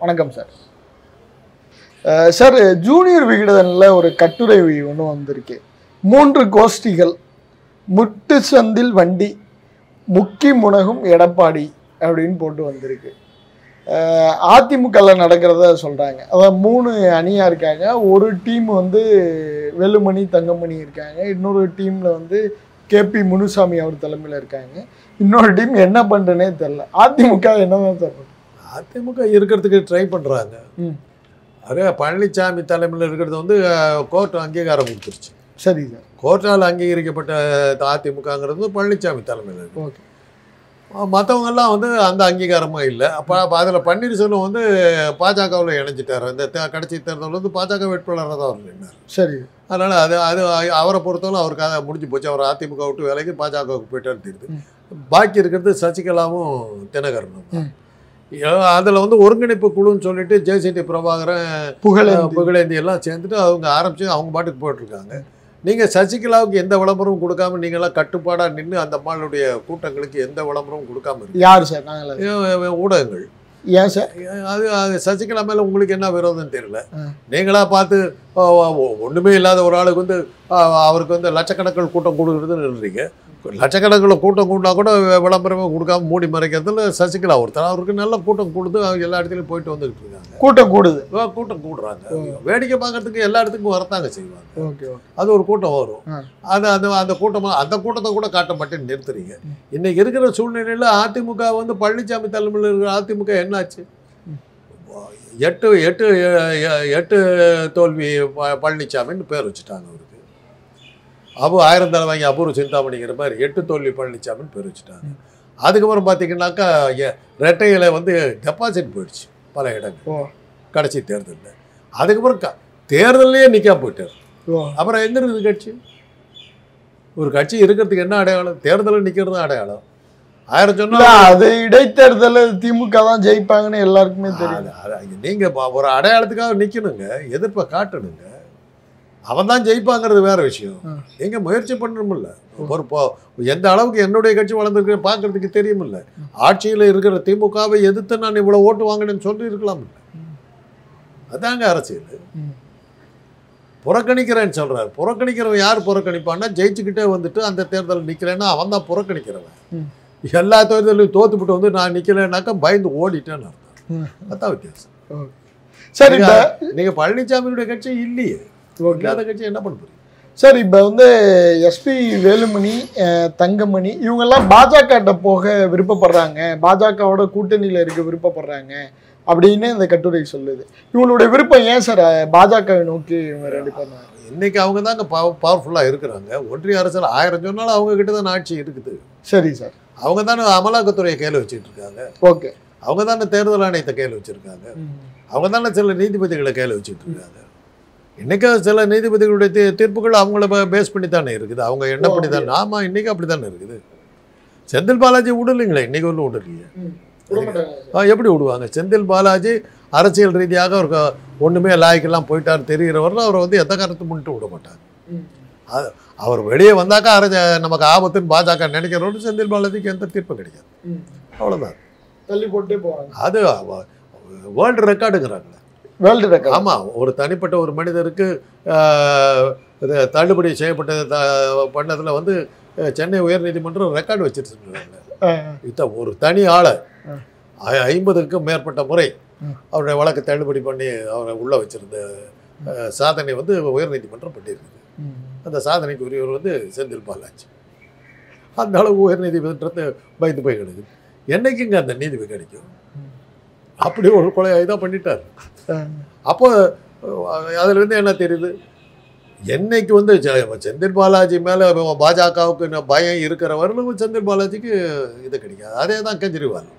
வணக்கம் sir. Sir, junior விகடனில் ஒரு கட்டுரை ஒன்று வந்திருக்கு. 3 கோஷ்டிகள், முட்டு சந்தில் வண்டி, முக்கி முனகும் எடப்பாடி அப்படின்னு போட்டு வந்திருக்கு. அதிமுகவில் நடக்கிறத சொல்கிறாங்க. அதான் 3 அணியாக இருக்காங்க. ஒரு டீம் வந்து வெள்ளுமணி தங்கமணி இருக்காங்க, இன்னொரு டீமில் வந்து கேபி முனுசாமி அவர் தலைமையில் இருக்காங்க, இன்னொரு டீம் என்ன பண்ணுறேனே தெரில. அதிமுக என்னதான் சார் பண்ணுறது? அதிமுக இருக்கிறதுக்கு ட்ரை பண்ணுறாங்க. அதே பழனிசாமி தலைமையில் இருக்கிறது வந்து கோர்ட் அங்கீகாரம் கொடுத்துருச்சு. சரி சார். கோர்ட்டால் அங்கீகரிக்கப்பட்ட அதிமுகங்கிறது பழனிசாமி தலைமையில் இருக்கு. ஓகே. மற்றவங்கெல்லாம் வந்து அந்த அங்கீகாரமும் இல்லை. அப்போ அதில் பன்னீர்செல்வம் வந்து பாஜகவில் இணைஞ்சிட்டார். இந்த கடைசி தேர்தலில் வந்து பாஜக வேட்பாளராக தான் அவர் நின்னார். சரி. அதனால் அது அவரை பொறுத்தவரை அவருக்கு அதை முடிஞ்சு போச்சு. அவர் அதிமுக விட்டு வேலைக்கு பாஜகவுக்கு போயிட்டான்னு தெரியுது. பாக்கி இருக்கிறது சசிகலாவும் தினகரனும். அதில் வந்து ஒருங்கிணைப்பு குழுன்னு சொல்லிட்டு ஜெயசெட்டி பிரபாகரன் புகழேந்தி எல்லாம் சேர்ந்துட்டு அவங்க ஆரம்பித்து அவங்க பாட்டுக்கு போயிட்டுருக்காங்க. நீங்கள் சசிகலாவுக்கு எந்த விளம்பரமும் கொடுக்காம நீங்களாம் கட்டுப்பாடாக நின்று அந்த அம்மாளுடைய கூட்டங்களுக்கு எந்த விளம்பரமும் கொடுக்காம இருக்கு. யார் சார்? நாங்கள் ஊடகங்கள். ஏன் சார்? அது சசிகலா மேலே உங்களுக்கு என்ன விரோதம் தெரியல. நீங்களா பார்த்து ஒன்றுமே இல்லாத ஒரு ஆளுக்கு வந்து அவருக்கு வந்து லட்சக்கணக்கில் கூட்டம் கொடுக்குறதுன்னு நினைக்கிறீங்க. லட்சக்கணக்கில் கூட்டம் கூட்டினா கூட விளம்பரமே கொடுக்காம மூடி மறைக்கிறதுல சசிகலா ஒருத்தர். அவருக்கு நல்ல கூட்டம் கொடுத்து எல்லா இடத்துலையும் போயிட்டு வந்துக்கிட்டு இருக்காங்க. கூட்டம் கூடுறாங்க. வேடிக்கை பார்க்கறதுக்கு எல்லா இடத்துக்கும் வரத்தாங்க செய்வாங்க. அது ஒரு கூட்டம் வரும். அந்த கூட்டத்தை கூட காட்ட மாட்டேன்னு நிறுத்துறீங்க. இன்னைக்கு இருக்கிற சூழ்நிலையில் அதிமுக வந்து பழனிசாமி தலைமையில் இருக்கிற அதிமுக என்னாச்சு? 8 தோல்வி பழனிசாமின்னு பேர் வச்சுட்டாங்க. அவருக்கு 1000 தலை வாங்கி அபூர்வ சிந்தாமணிங்கிற மாதிரி 8 தோல்வி பழனிசாமின்னு பேர் வச்சுட்டாங்க. அதுக்கப்புறம் பார்த்தீங்கன்னாக்கா ரெட்டையில வந்து டெபாசிட் போயிடுச்சு பல இடங்கள் கடைசி தேர்தலில். அதுக்கப்புறம் தேர்தலையே நிற்காம போயிட்டார். அப்புறம் எங்கே இருக்குது கட்சி? ஒரு கட்சி இருக்கிறதுக்கு என்ன அடையாளம்? தேர்தலில் நிற்கிறது அடையாளம். 1000 சொன்னா அது இடைத்தேர்தல் திமுக தான் ஜெயிப்பாங்கன்னு எல்லாருக்குமே தெரியும். நீங்கள் ஒரு அடையாளத்துக்காக நிற்கணுங்க, எதிர்ப்பை காட்டணுங்க. அவன் தான் ஜெயிப்பாங்கிறது வேற விஷயம். நீங்கள் முயற்சி பண்ணணுமில்ல. ஒரு எந்த அளவுக்கு என்னுடைய கட்சி வளர்ந்துருக்கு பார்க்கறதுக்கு தெரியுமில்ல. ஆட்சியில் இருக்கிற திமுகவை எதிர்த்து நான் இவ்வளோ ஓட்டு வாங்கினேன்னு சொல்லி இருக்கலாம். அதாங்க அரசியல். புறக்கணிக்கிறேன்னு சொல்கிறார். புறக்கணிக்கிறவன் யார் புறக்கணிப்பான்னா ஜெயிச்சுக்கிட்டே வந்துட்டு அந்த தேர்தலில் நிற்கிறேன்னா அவன் தான் புறக்கணிக்கிறவன். எல்லா தேர்தலையும் தோத்துப்பிட்டு வந்து நான் நிற்கலைன்னாக்கா பயந்து ஓடிட்டேன்னு அர்த்தம். அதான் வித்தியாசம். சரி, நீங்கள் பழனிசாமியுடைய கட்சி இல்லையே, இல்லாத கட்சி என்ன பண்ணுறது? சார், இப்போ வந்து எஸ்பி வேலுமணி, தங்கமணி இவங்கெல்லாம் பாஜக போக விருப்பப்படுறாங்க, பாஜகவோட கூட்டணியில் இருக்க விருப்பப்படுறாங்க அப்படின்னு இந்த கட்டுரை சொல்லுது. இவங்களுடைய விருப்பம் ஏன் சார் பாஜகவை நோக்கி இவங்க ரெடி பண்ணாங்க? இன்னைக்கு அவங்க தாங்க பவர்ஃபுல்லாக இருக்கிறாங்க. ஒன்றிய அரசில் 1000 சொன்னாலும் அவங்க கிட்ட தான் ஆட்சி இருக்குது. சரி சார். அவங்க தானே அமலாக்கத்துறையை கையில் வச்சுட்டு இருக்காங்க. ஓகே. அவங்க தானே தேர்தல் ஆணையத்தை கையில் வச்சுருக்காங்க. அவங்க தானே சில நீதிபதிகளை கையில் வச்சுட்டு இருக்காங்க. இன்றைக்கி சில நீதிபதிகளுடைய தீர்ப்புகள் அவங்கள பேஸ் பண்ணி தானே இருக்குது. அவங்க என்ன பண்ணி தானே? ஆமாம், இன்றைக்கி அப்படி தானே இருக்குது. செந்தில் பாலாஜி விடலைங்களே, இன்றைக்கி ஒன்றும் விடலையே. எப்படி விடுவாங்க? செந்தில் பாலாஜி அரசியல் ரீதியாக அவருக்கு ஒன்றுமே லாய்க்கெல்லாம் போயிட்டார் தெரிகிறவர்கள் அவரை வந்து எந்த கருத்து முன்னிட்டு விட மாட்டாங்க. அவர் வெளியே வந்தாக்கா நமக்கு ஆபத்துன்னு பாஜக நினைக்கிறவரு செந்தில் பாலாஜிக்கு எந்த தீர்ப்பும் கிடைக்காது. அவ்வளோதான், தள்ளி போட்டே போவாங்க. அது வேர்ல்டு ரெக்கார்டுங்கிறாங்களே. World record. ஆமாம், ஒரு தனிப்பட்ட ஒரு மனிதருக்கு தள்ளுபடி செய்யப்பட்ட பண்ணதில் வந்து சென்னை உயர்நீதிமன்றம் ரெக்கார்டு வச்சுருக்காங்க. இத்த ஒரு தனி ஆளை 50க்கும் மேற்பட்ட முறை அவருடைய வழக்கை தள்ளுபடி பண்ணி அவரை உள்ளே வச்சுருந்த சாதனை வந்து உயர்நீதிமன்றம் பண்ணியிருக்குது. அந்த சாதனைக்கு உரியவர் வந்து செந்தில் பாலாஜி. அந்த அளவு உயர்நீதிமன்றத்தை பயந்து போய் கிடக்குது. என்னைக்குங்க அந்த நீதிபதி கிடைக்கும்? அப்படி ஒரு கொலை இதாக பண்ணிட்டார். அப்போ அதுலேருந்து என்ன தெரியுது? என்னைக்கு வந்து செந்தில் பாலாஜி மேலே பாஜகவுக்கு பயம் இருக்கிறவர்களும் செந்தில் பாலாஜிக்கு இது கிடைக்காது. அதே தான் கெஜ்ரிவால்.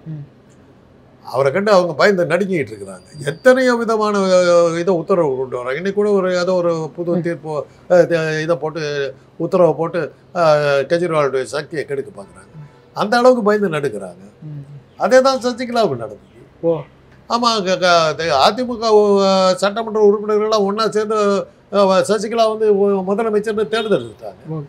அவரை கண்டு அவங்க பயந்து நடுங்கிட்டு இருக்கிறாங்க. எத்தனையோ விதமான இதை உத்தரவு கொண்டு வராங்க. இன்னைக்கு கூட ஏதோ ஒரு புது தீர்ப்பு இதை போட்டு உத்தரவை போட்டு கெஜ்ரிவாலுடைய சக்தியை கெடுக்க பார்க்குறாங்க. அந்த அளவுக்கு பயந்து நடுக்கிறாங்க. அதே தான் சசிகலாவுக்கு நடந்தது. ஆமாம், அதிமுக சட்டமன்ற உறுப்பினர்கள்லாம் ஒன்றா சேர்ந்து சசிகலா வந்து முதலமைச்சர்னு தேர்ந்தெடுத்துட்டாங்க.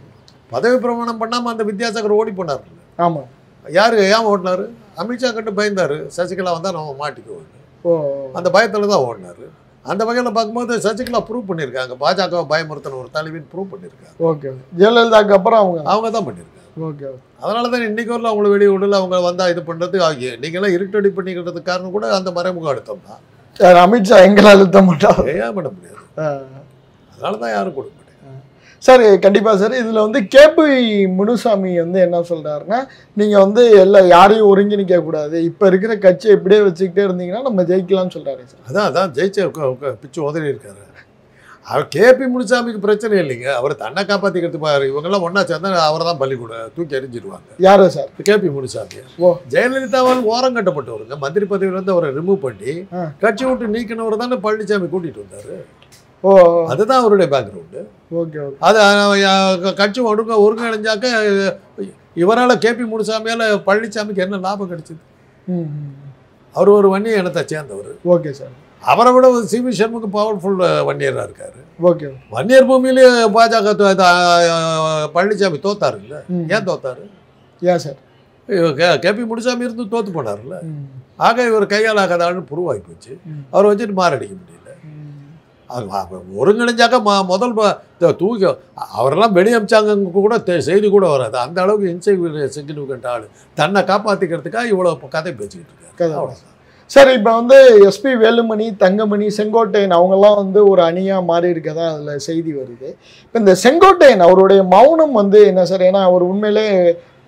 பதவி பிரமாணம் பண்ணாமல் அந்த வித்யாசாகர் ஓடி போனார். ஆமாம். யார் ஏன் ஓட்டினார்? அமித்ஷா கண்டு பயந்தார். சசிகலா வந்தால் நம்ம மாட்டிக்குவோம். ஓ அந்த பயத்தில் தான் ஓடினார். அந்த வகையில் பார்க்கும்போது சசிகலா ப்ரூவ் பண்ணியிருக்காங்க, பாஜக பயமுறுத்தின ஒரு தலைவின்னு ப்ரூவ் பண்ணியிருக்காங்க. ஓகே ஜெயலலிதாக்கு அப்புறம் அவங்க தான் பண்ணியிருக்காங்க. ஓகே அதனால தான் இன்றைக்கி வரல அவங்கள வெளியே விடல. அவங்க வந்தால் இது பண்ணுறது நீங்களாம் இருட்டடி பண்ணிக்கிறதுக்கு காரணம் கூட அந்த மறைமுக அழுத்தம் தான். அமித்ஷா எங்களை அழுத்த மாட்டார், ஏன் பண்ண முடியாது. அதனால தான் யாரும் கொடுக்க மாட்டேன். சார் கண்டிப்பாக சார். இதில் வந்து கேபி முனுசாமி வந்து என்ன சொல்கிறாருன்னா, நீங்கள் வந்து யாரையும் ஒருங்கிணைக்க கூடாது, இப்போ இருக்கிற கட்சியை இப்படியே வச்சுக்கிட்டே இருந்தீங்கன்னா நம்ம ஜெயிக்கலாம்னு சொல்கிறாரு சார். அதான் ஜெயிச்ச பிச்சு உதறி இருக்காரு. அவர் கேபி முனுசாமிக்கு பிரச்சனை இல்லைங்க, அவர் தன்னை காப்பாற்றிக்கிறது பாரு. இவங்கெல்லாம் ஒன்றா சேர்ந்தா அவரை தான் பள்ளிக்கூட தூக்கி எறிஞ்சிடுவாங்க. யாரு சார்? கேபி முனுசாமி. ஜெயலலிதாவால் ஓரம் கட்டப்பட்டவருங்க. மந்திரி பதவியிலேருந்து அவரை ரிமூவ் பண்ணி கட்சி விட்டு நீக்கினவர் தானே பழனிசாமி கூட்டிகிட்டு வந்தார். ஓ அதுதான் அவருடைய பேக்ரவுண்டு. ஓகே அது கட்சி ஒருங்கிணைஞ்சாக்க இவரால் கேபி முனுசாமியால் பழனிசாமிக்கு என்ன லாபம் கிடைச்சிது? அவர் ஒரு வன்னிய இனத்தை சேர்ந்தவர். Okay sir. அவரை விட சிவி சண்முகம் பவர்ஃபுல் வன்னியராக இருக்காரு. ஓகே. வன்னியர் பூமியிலேயே பாஜக பழனிசாமி தோத்தாரு இல்லை? ஏன் தோத்தாரு? ஏன் சார்? கேபி முனுசாமி இருந்து தோத்து போனார்ல. ஆக இவர் கையால் ஆகாத ஆளுன்னு புருவாகி போச்சு. அவரை வச்சுட்டு மாரடிக்க முடியல. ஒருங்கிணைஞ்சாக்க முதல் தூக்கி அவரெல்லாம் வெளியே அமிச்சாங்க கூட செய்தி கூட வராது. அந்த அளவுக்கு இன்சிக்னிஃபிகண்ட் ஆள் தன்னை காப்பாற்றிக்கிறதுக்காக இவ்வளோ கதை பேசிக்கிட்டு இருக்காரு. அவ்வளோதான் சார். இப்போ வந்து எஸ்பி வேலுமணி, தங்கமணி, செங்கோட்டையன் அவங்கெல்லாம் வந்து ஒரு அணியாக மாறி இருக்கதா அதில் செய்தி வருது. இப்போ இந்த செங்கோட்டையன் அவருடைய மௌனம் வந்து என்ன சார்? ஏன்னா அவர் உண்மையிலே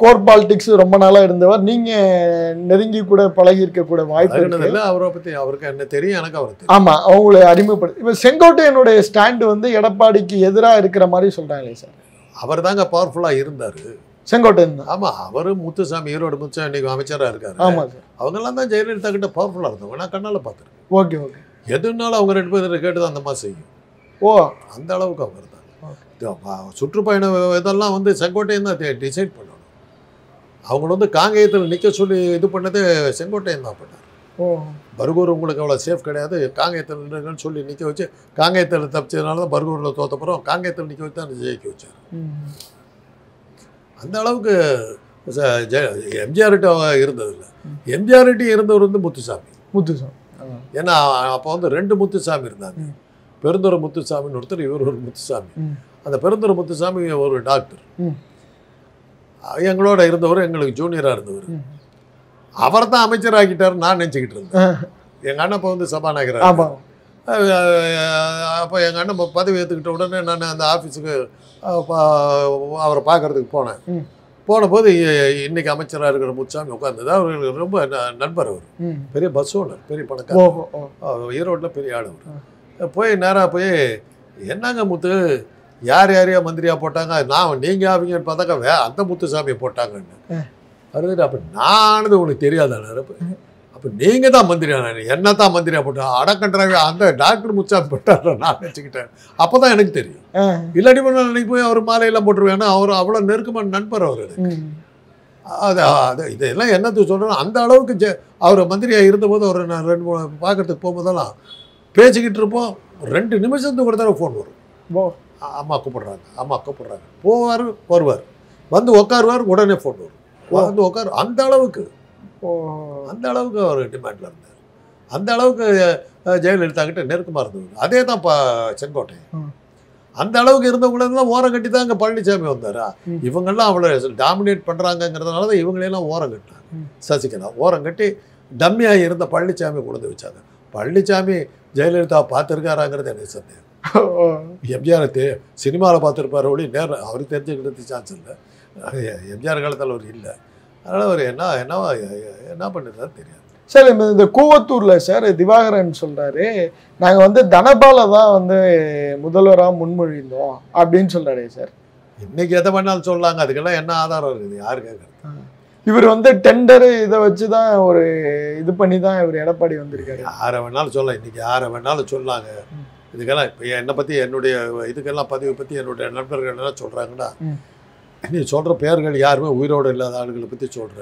கோர் பாலிடிக்ஸ் ரொம்ப நாளாக இருந்தவர், நீங்கள் நெருங்கி கூட பழகி இருக்கக்கூட வாய்ப்பு இல்லை. அவரை பற்றி அவருக்கு என்ன தெரியும், எனக்கு அவர் தெரியும். ஆமாம், அவங்களை அறிமுகப்படுத்தி. இப்போ செங்கோட்டையனுடைய ஸ்டாண்டு வந்து எடப்பாடிக்கு எதிராக இருக்கிற மாதிரி சொல்கிறாங்களே சார். அவர் தாங்க பவர்ஃபுல்லாக இருந்தார் செங்கோட்டையன் தான். ஆமாம், அவர் முத்துசாமி, ஈரோடு முத்துசாமி இன்னைக்கு அமைச்சராக இருக்காரு. ஆமாம் சார். அவங்கெல்லாம் தான் ஜெயலலிதா கிட்ட பவர்ஃபுல்லாக இருந்தவங்க. நான் கண்ணால் பார்த்துருக்கேன். Okay okay. எதுனாலும் அவங்க 2 பேர் கேட்டு தான் அந்த மாதிரி செய்யும். ஓ அந்த அளவுக்கு அவங்க இருந்தாங்க. சுற்றுப்பயணம் இதெல்லாம் வந்து செங்கோட்டையன் தான் டிசைட் பண்ணணும். அவங்கள வந்து காங்கேயத்தில் நிற்க சொல்லி இது பண்ணது செங்கோட்டையன் தான் பண்ணார். ஓ பர்கூர் உங்களுக்கு அவ்வளோ சேஃப் கிடையாது, காங்கேயத்தில் நின்றுங்கன்னு சொல்லி நிற்க வச்சு காங்கேயத்தில் தப்பிச்சதுனால தான் பர்கூரில் தோற்றப்புறம் காங்கேயத்தில் நிற்க வச்சு தான் ஜெயிக்க வச்சார். அந்த அளவுக்கு எம்ஜிஆர்கிட்ட இருந்ததில்லை. எம்ஜிஆர்கிட்ட இருந்தவர் வந்து முத்துசாமி. ஏன்னா அப்போ வந்து 2 முத்துசாமி இருந்தாங்க. பெருந்துறை முத்துசாமின்னு ஒருத்தர், இவர் ஒரு முத்துசாமி. அந்த பெருந்துறை முத்துசாமி ஒரு டாக்டர், எங்களோட இருந்தவர், எங்களுக்கு ஜூனியராக இருந்தவர். அவரை தான் அமைச்சராகிட்டார் நான் நினச்சிக்கிட்டு இருந்தேன். எங்கள் அண்ணன் இப்போ வந்து சபாநாயகராக. அப்போ எங்கள் அண்ணன் பதவி ஏற்றுக்கிட்ட உடனே நான் அந்த ஆஃபீஸுக்கு அவரை பார்க்கறதுக்கு போனேன். போனபோது இன்னைக்கு அமைச்சராக இருக்கிற முத்துசாமி உட்கார்ந்தது. அவர் ரொம்ப நண்பர். அவர் பெரிய பஸ் ஓனர், பெரிய பணக்காரர், ஈரோட்டில் பெரிய ஆள். அவர் போய் நேராக போய், என்னங்க முத்து, யாரையோ மந்திரியாக போட்டாங்க, நீங்கள் ஆவீங்கன்னு பார்த்தாக்கா அந்த முத்துசாமியை போட்டாங்கன்னு. அது அப்போ நானது உங்களுக்கு தெரியாதானே? அப்போ நீங்கள் தான் மந்திரியான, என்ன தான் மந்திரியாக போட்டாங்க, அடக்கன்றாவே அந்த டாக்டர் முத்துசாமி போட்டார் நான் நினச்சிக்கிட்டேன். அப்போ தான் எனக்கு தெரியும். இல்லாட்டி பண்ண அன்னைக்கு போய் அவர் மாலையெல்லாம் போட்டுருவேன். அவர் அவ்வளோ நெருக்கமான நண்பர் அவர். அது இதெல்லாம் என்னத்துக்கு சொல்கிறேன்னா, அந்த அளவுக்கு அவர் மந்திரியாக இருந்தபோது அவர் நான் 2-3 பார்க்கறதுக்கு போகும்போதெல்லாம் பேசிக்கிட்டு இருப்போம். 2 நிமிஷத்துக்கு ஒரு தடவை ஃபோன் வரும். அம்மா கூப்பிட்றாங்க. போவார், வருவார், வந்து உட்காருவார், உடனே ஃபோன் வரும், வந்து உட்காரு. அந்த அளவுக்கு அவர் டிமாண்டில் இருந்தார். அந்த அளவுக்கு ஜெயலலிதா கிட்ட நெருக்கமாக இருந்தது. அதே தான் செங்கோட்டையன். அந்த அளவுக்கு இருந்தவங்களெல்லாம் ஓரம் கட்டி தான் இங்கே பழனிசாமி வந்தாரா? இவங்கெல்லாம் அவ்வளோ டாமினேட் பண்ணுறாங்கங்கிறதுனால தான் இவங்களெல்லாம் ஓரம் கட்டினாங்க. சசிகலா ஓரம் கட்டி டம்மியாக இருந்த பழனிசாமி கொண்டு வச்சாங்க. பழனிசாமி ஜெயலலிதா பார்த்துருக்காராங்கிறது எனக்கு சந்தேகம். எம்ஜிஆர் சினிமாவில் பார்த்துருப்பார் ஒளி நேரம் அவருக்கு தெரிஞ்சுக்கிட்டது சான்ஸ் இல்லை. எம்ஜிஆர் காலத்தில் அவர் இல்லை. அதனால் அவர் என்ன பண்ணிருந்தாரு தெரியாது. சார் இந்த கூவத்தூரில் சார் திவாகரன் சொல்கிறாரு, நாங்கள் வந்து தனபாலை தான் வந்து முதல்வராக முன்மொழிந்தோம் அப்படின்னு சொல்கிறாரே சார். இன்னைக்கு எதை பண்ணாலும் சொல்லலாங்க, அதுக்கெல்லாம் என்ன ஆதாரம் இருக்குது? யாரு கேட்குறது? இவர் வந்து டெண்டரு இதை வச்சு தான் ஒரு இது பண்ணி தான் இவர் எடப்பாடி வந்திருக்காரு. யாரை வேணாலும் சொல்லலாம், இன்னைக்கு யாரை வேணாலும் சொல்லாங்க. இதுக்கெல்லாம் இப்போ என்னை பற்றி என்னுடைய இதுக்கெல்லாம் பதிவை பற்றி என்னுடைய நண்பர்கள் எல்லாம் சொல்கிறாங்கன்னா, நீ சொல்கிற பேர்கள் யாருமே உயிரோடு இல்லாத ஆளுகளை பற்றி சொல்கிற,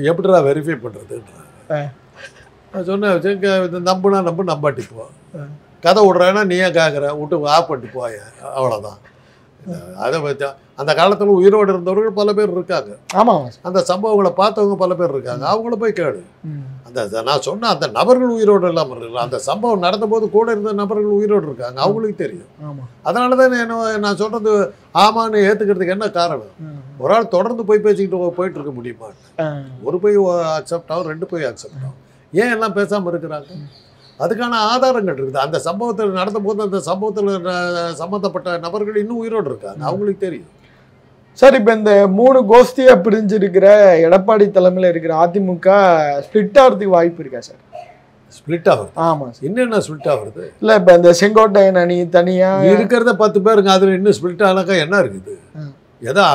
எப்படிடா வெரிஃபை பண்ணுறதுன்றாங்க. நான் சொன்னேன், நம்புனா நம்பாட்டி போ, கதை விட்றேன்னா நீ ஏன் கேட்குற, விட்டு ஆஃப் பண்ணிட்டு போய, அவ்வளோதான். அதை வச்சா அந்த காலத்தில் உயிரோடு இருந்தவர்கள் பல பேர் இருக்காங்க. ஆமாம், அந்த சம்பவங்களை பார்த்தவங்க பல பேர் இருக்காங்க. அவங்கள போய் கேளு. அந்த நான் சொன்ன அந்த நபர்கள் உயிரோடு இல்லாமல் இருக்கலாம். அந்த சம்பவம் நடந்தபோது கூட இருந்த நபர்கள் உயிரோடு இருக்காங்க. அவங்களுக்கு தெரியும். அதனால தான் நான் சொல்கிறது ஆமான்னு ஏற்றுக்கிறதுக்கு என்ன காரணம்? ஒரு ஆள் தொடர்ந்து போய் பேசிக்கிட்டு போயிட்டு இருக்க முடியுமா? ஒரு போய் அக்செப்ட் ஆகும், 2 போய் அக்செப்ட் ஆகும். ஏன் எல்லாம் பேசாமல் இருக்கிறாங்க? அதுக்கான ஆதாரங்கள் இருக்குது. அந்த சம்பவத்தில் நடந்தபோது அந்த சம்பவத்தில் சம்மந்தப்பட்ட நபர்கள் இன்னும் உயிரோடு இருக்காங்க. அவங்களுக்கு தெரியும். சார், இப்போ இந்த 3 கோஷ்டியாக பிரிஞ்சிருக்கிற எடப்பாடி தலைமையில் இருக்கிற அதிமுக ஸ்பிளிட் ஆகிறதுக்கு வாய்ப்பு இருக்கா சார்? ஸ்பிளிட் ஆகுது. ஆமாம். என்னென்ன ஸ்பிளிட் ஆகுறது? இல்லை, இப்போ இந்த செங்கோட்டையன் அணி தனியாக இருக்கிறத 10 பேருங்க. அதில் இன்னும் ஸ்பிளிட் ஆனாக்கா என்ன இருக்குது? எதா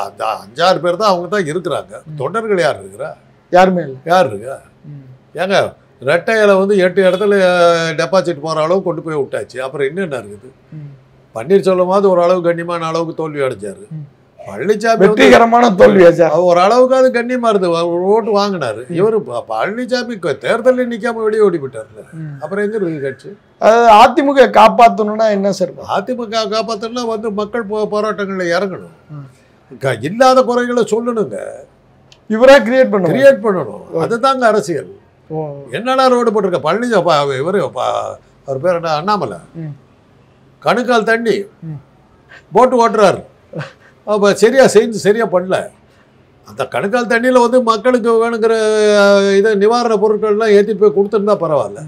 அந்த 5-6 பேர் தான் அவங்க தான் இருக்கிறாங்க. தொண்டர்கள் யார் இருக்கிறா? யாருமே இல்லை. யார் இருக்கா? ஏங்க ரெட்டையில வந்து 8 இடத்துல டெபாசிட் போகிற அளவுக்கு கொண்டு போய் விட்டாச்சு. அப்புறம் என்னென்ன இருக்குது? பன்னீர்செல்வமாவது ஓரளவு கண்ணியமான அளவுக்கு தோல்வி அடைஞ்சாரு. பழனிசாமி வெற்றிகரமான தோல்வியா சார்? ஒரு அளவுக்கு அது கண்ணியமாக இருந்தது. ஓட்டு வாங்கினாரு. இவர் பழனிசாமி தேர்தலில் நிற்காம வெளியே ஓடி போயிட்டார்ல. அப்புறம் எங்க இருக்கு கட்சி? அதிமுக காப்பாற்றணும்னா என்ன சார்? அதிமுக காப்பாற்றணும்னா வந்து மக்கள் போராட்டங்களில் இறங்கணும். இல்லாத குறைகளை சொல்லணுங்க. இவரா கிரியேட் பண்ணணும். அதுதாங்க அரசியல். என்னடா ரோடு போட்டிருக்க பழனிசாமி இவர் அவர் பேர் என்ன? அண்ணாமலை. கணுக்கால் தண்ணி போட்டு ஓட்டுறாரு. அப்போ சரியா பண்ணல. அந்த கணுக்கால் தண்ணியில் வந்து மக்களுக்கு வேணுங்கிற இதை நிவாரண பொருட்கள்லாம் ஏற்றிட்டு போய் கொடுத்துருந்தா பரவாயில்ல.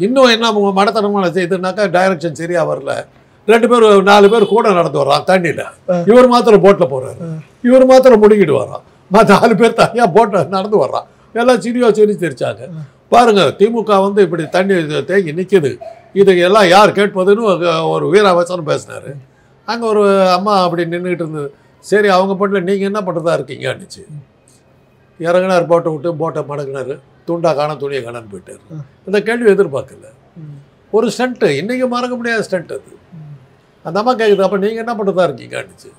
இன்னும் என்ன மடத்தனமான செய்துனாக்கா டைரக்ஷன் சரியாக வரல. 2 பேர் 4 பேர் கூட நடந்து வர்றான் தண்ணியில். இவர் மாத்திரம் போட்டில் போகிறாரு. இவர் மாத்திரம் முடிக்கிட்டு வர்றான். 4 பேர் தனியாக போட்டில் நடந்து வர்றான். எல்லாம் சரி தெரிச்சாங்க. பாருங்க, திமுக வந்து இப்படி தண்ணி தேங்கி நிற்கிது. இது எல்லாம் யார் கேட்பதுன்னு ஒரு வீராவசனம் பேசினார். அங்கே ஒரு அம்மா அப்படி நின்றுக்கிட்டு இருந்தது. சரி, அவங்க போட்டில் நீங்கள் என்ன பண்ணுறதா இருக்கீங்கன்னுச்சு. இறங்கினார், போட்டை விட்டு போட்டை மடங்கினார். துண்டா காண துணியை காணான்னு போயிட்டார். இந்த கேள்வி எதிர்பார்க்கல. ஒரு ஸ்டண்ட்டு, இன்றைக்கி மறக்க முடியாத ஸ்டண்ட் அது. அந்த அம்மா கேட்குது, அப்போ நீங்கள் என்ன பண்ணுறதா இருக்கீங்கன்னுச்சு.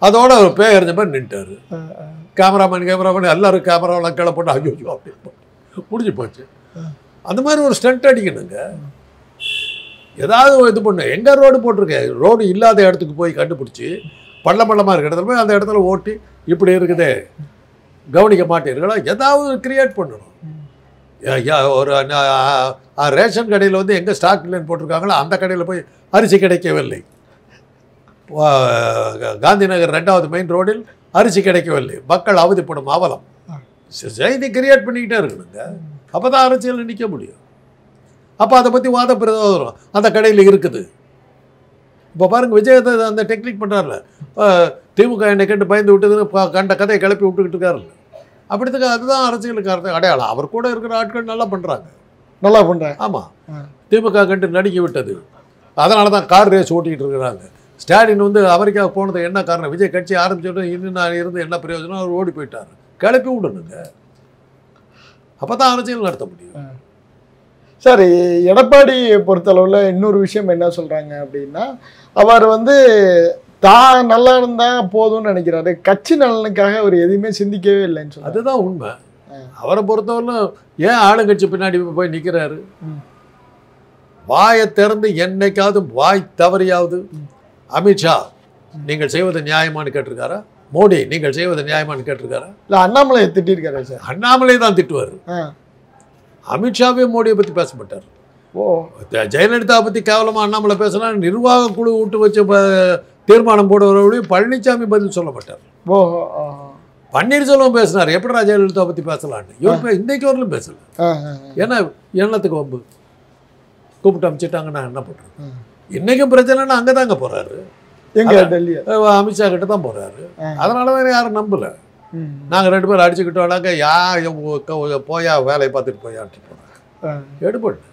அதோட ஒரு பேய் எறிஞ்ச மாதிரி நின்ட்டார். கேமராமேன் எல்லாரும் கேமராவெலாம் கீழே போட்டு ஐயோ அப்படி முடிஞ்சு போச்சு. அந்த மாதிரி ஒரு ஸ்டண்ட் அடிக்கணுங்க. ஏதாவது இது பண்ணு. எங்கே ரோடு போட்டிருக்கேன், ரோடு இல்லாத இடத்துக்கு போய் கண்டுபிடிச்சி பள்ளமாக இருக்கிற இடத்துல போய் அந்த இடத்துல ஓட்டி இப்படி இருக்குதே கவனிக்க மாட்டீர்களா? ஏதாவது கிரியேட் பண்ணணும். ஒரு ரேஷன் கடையில் வந்து எங்கே ஸ்டாக் இல்லைன்னு போட்டிருக்காங்களோ அந்த கடையில் போய் அரிசி கிடைக்கவில்லை. காந்தி நகர் 2வது மெயின் ரோடில் அரிசி கிடைக்கவில்லை. மக்கள் அவதிப்படும் அவலம். செய்தி கிரியேட் பண்ணிக்கிட்டே இருக்கணுங்க. அப்போ தான் அரசியல் நிற்க முடியும். அப்போ அதை பற்றி வாத பிரதோதரம் அந்த கடையில் இருக்குது. இப்போ பாருங்கள், விஜயத்தை அந்த டெக்னிக் பண்ணுறாருல. திமுக என்னை கேட்டு பயந்து விட்டதுன்னு கண்ட கதையை கிளப்பி விட்டுக்கிட்டு இருக்காருல்ல. அப்படித்துக்கு அதுதான் அரசியலுக்கு அடையாளம். அவர் கூட இருக்கிற ஆட்கள் நல்லா பண்ணுறாங்க. ஆமாம், திமுக கண்டு நடுங்கி விட்டது. அதனால தான் கார் ரேஸ் ஓட்டிக்கிட்டு இருக்கிறாங்க. ஸ்டாலின் வந்து அமெரிக்காவுக்கு போனது என்ன காரணம்? விஜய் கட்சி ஆரம்பிச்சோன்னு இன்னும் நான் இருந்து என்ன பிரயோஜனம்? அவர் ஓடி போயிட்டார். கிளப்பி விடணுங்க. அப்போ தான் அரசியல் நடத்த முடியும். சார், எடப்பாடியை பொறுத்தளவில் இன்னொரு விஷயம் என்ன சொல்கிறாங்க அப்படின்னா, அவர் வந்து தான் நல்லா இருந்தால் போதும்னு நினைக்கிறாரு. கட்சி நலனுக்காக அவர் எதுவுமே சிந்திக்கவே இல்லைன்னு சொல்லி. அதுதான் உண்மை. அவரை பொறுத்தவரையிலும் ஏன் ஆளுங்கட்சி பின்னாடி போய் நிற்கிறாரு? வாயை திறந்து என்னைக்காவது வாய் தவறியாவது அமித்ஷா நீங்கள் செய்வது நியாயமானு கேட்டிருக்காரா? மோடி நீங்கள் செய்வது நியாயமானு கேட்டிருக்காரா? இல்லை, அண்ணாமலையை திட்டிருக்காரு சார். அண்ணாமலையை தான் திட்டுவார். அமித்ஷாவே மோடியை பற்றி பேச மாட்டார். ஜெயலலிதா பற்றி கேவலமாக அண்ணாமலை பேசினா நிர்வாக குழு விட்டு வச்சு தீர்மானம் போடுவவர்களையும் பழனிசாமி பதில் சொல்ல மாட்டார். பன்னீர்செல்வம் பேசினார், எப்படிடா ஜெயலலிதா பற்றி பேசலான்னு. இவர் இன்றைக்கு வரலும் பேசல. ஏன்னா எண்ணத்துக்கு வம்பு கூப்பிட்டு அமைச்சிட்டாங்கன்னா என்ன பண்ணுறது? இன்றைக்கும் பிரச்சனைனா அங்கே தாங்க போகிறாரு. எங்கே? டெல்லி. அமித்ஷா கிட்ட தான் போகிறாரு. அதனால தான் யாரும் நம்பலை. நாங்கள் 2 பேரும் அடிச்சுக்கிட்டோம்னாக்க போயா வேலையை பார்த்துட்டு போயான்ட்டு போகிறாங்க. எடுபட்டு